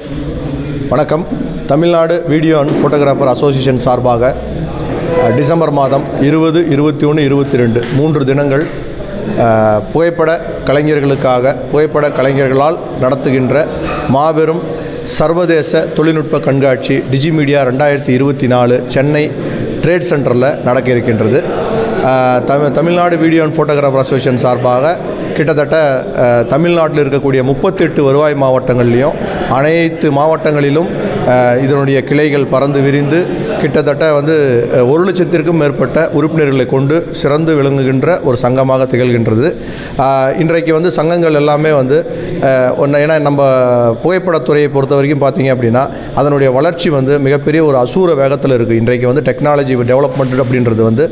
வணக்கம். Tamil Nadu video and photographer association சார்பாக December மாதம் 20, 21, 22 3 தினங்கள் புகைப்பட கலைஞர்களால் நடத்துகின்ற மாபெரும் சர்வதேச தொழில்நுட்ப கண்காட்சி டிஜிமீடியா 2024 சென்னை ட்ரேட் சென்டரில் நடக்க இருக்கின்றது. Tamil Nadu video and photographer association சார்பாக கிட்டத்தட்ட தமிழ்நாட்டில் இருக்கக்கூடிய 38 வருவாய் மாவட்டங்கள்லேயும் அனைத்து மாவட்டங்களிலும் இதனுடைய கிளைகள் பறந்து விரிந்து கிட்டத்தட்ட 1,00,000க்கும் மேற்பட்ட உறுப்பினர்களை கொண்டு சிறந்து விளங்குகின்ற ஒரு சங்கமாக திகழ்கின்றது. இன்றைக்கு சங்கங்கள் எல்லாமே ஏன்னா நம்ம புகைப்படத்துறையை பொறுத்த வரைக்கும் பார்த்தீங்க அப்படின்னா அதனுடைய வளர்ச்சி மிகப்பெரிய ஒரு அசூர வேகத்தில் இருக்குது. இன்றைக்கு டெக்னாலஜி டெவலப்மெண்ட் அப்படின்றது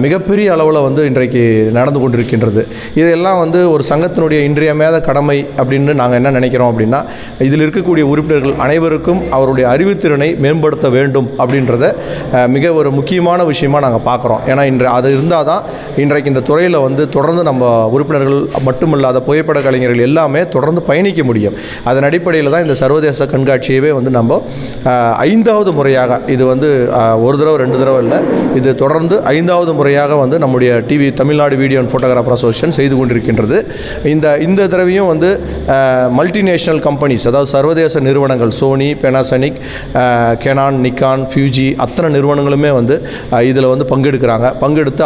மிகப்பெரிய அளவில் இன்றைக்கு நடந்து கொண்டிருக்கின்றது. இதெல்லாம் ஒரு சங்கத்தினுடைய இன்றியமையாத கடமை அப்படின்னு நாங்கள் என்ன நினைக்கிறோம் அப்படின்னா, இதில் இருக்கக்கூடிய உறுப்பினர்கள் அனைவருக்கும் அவருடைய அறிவுத்திறனை மேம்படுத்த வேண்டும் அப்படின்றத மிக ஒரு முக்கியமான விஷயமாக நாங்கள் பார்க்குறோம். ஏன்னா அது இருந்தால் தான் இன்றைக்கு இந்த துறையில் தொடர்ந்து நம்ம உறுப்பினர்கள் மட்டுமில்லாத புகைப்பட கலைஞர்கள் எல்லாமே தொடர்ந்து பயணிக்க முடியும். அதன் அடிப்படையில் தான் இந்த சர்வதேச கண்காட்சியவே நம்ம 5வது முறையாக இது ஒரு தடவை 2 தடவை இல்லை, இது தொடர்ந்து 5வது முறையாக நம்முடைய Tamil Nadu video and photographer association செய்து கொண்டிருக்கின்றது. இந்த தடவையும் மல்டிநேஷனல் கம்பெனிஸ், அதாவது சர்வதேச நிறுவனங்கள் சோனி, பெனாசோனிக், கெனான், நிக்கான், ஃபியூஜி அத்தனை நிறுவனங்களுமே இதில் பங்கெடுத்து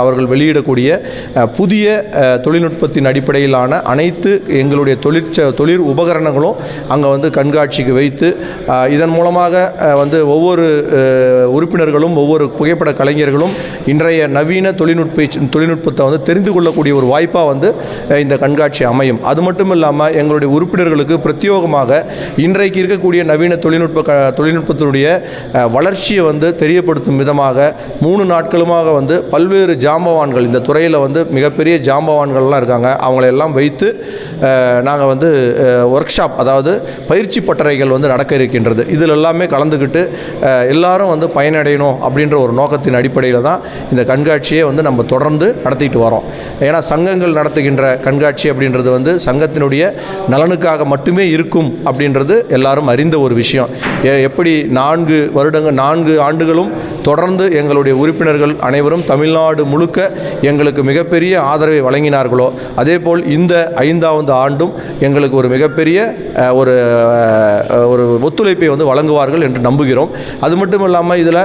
அவர்கள் வெளியிடக்கூடிய புதிய தொழில்நுட்பத்தின் அடிப்படையிலான அனைத்து எங்களுடைய தொழில் உபகரணங்களும் அங்கே கண்காட்சிக்கு வைத்து இதன் மூலமாக ஒவ்வொரு உறுப்பினர்களும் ஒவ்வொரு புகைப்பட கலைஞர்களும் இன்றைய நவீன தொழில்நுட்பத்தை தெரிந்து கொள்ளக்கூடிய ஒரு வாய்ப்பாக இந்த கண்காட்சி அமையும். அது மட்டும் இல்லாமல் எங்களுடைய உறுப்பினர்களுக்கு பிரத்யேகமாக இன்றைக்கு இருக்கக்கூடிய நவீன தொழில்நுட்பத்தினுடைய வளர்ச்சியை தெரியப்படுத்தும் விதமாக 3 நாட்களுமாக பல்வேறு ஜாம்பவான்கள், இந்த துறையில் மிகப்பெரிய ஜாம்பவான்கள்லாம் இருக்காங்க, அவங்களெல்லாம் வைத்து நாங்கள் ஒர்க் ஷாப், அதாவது பயிற்சி பட்டறைகள் நடக்க இருக்கின்றது. இதில் எல்லாமே கலந்துக்கிட்டு எல்லாரும் பயனடையணும் அப்படின்ற ஒரு நோக்கத்தின் அடிப்படையில் தான் இந்த கண்காட்சியை நம்ம தொடர்ந்து நடத்திட்டு வரோம். ஏன்னா சங்கங்கள் நடத்துகின்ற கண்காட்சி அப்படின்றது சங்கத்தினுடைய நலனுக்காக மட்டுமே இருக்கும் அப்படின்றது எல்லாரும் அறிந்த ஒரு விஷயம். எப்படி 4 ஆண்டுகளும் தொடர்ந்து எங்களுடைய உறுப்பினர்கள் அனைவரும் தமிழ்நாடு முழுக்க எங்களுக்கு மிகப்பெரிய ஆதரவை வழங்கினார்களோ, அதேபோல் இந்த 5வது ஆண்டும் எங்களுக்கு ஒரு மிகப்பெரிய ஒரு ஒத்துழைப்பை வழங்குவார்கள் என்று நம்புகிறோம். அது மட்டும் இல்லாமல் இதில்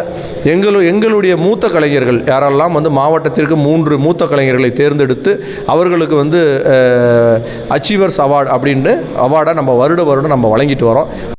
எங்களுடைய மூத்த கலைஞர்கள் யாரெல்லாம் மாவட்டத்திற்கு 3 மூத்த கலைஞர்களை தேர்ந்தெடுத்து அவர்களுக்கு அச்சீவர்ஸ் அவார்டு அப்படின்ட்டு அவார்டை நம்ம வருடம் நம்ம வழங்கிட்டு வரோம்.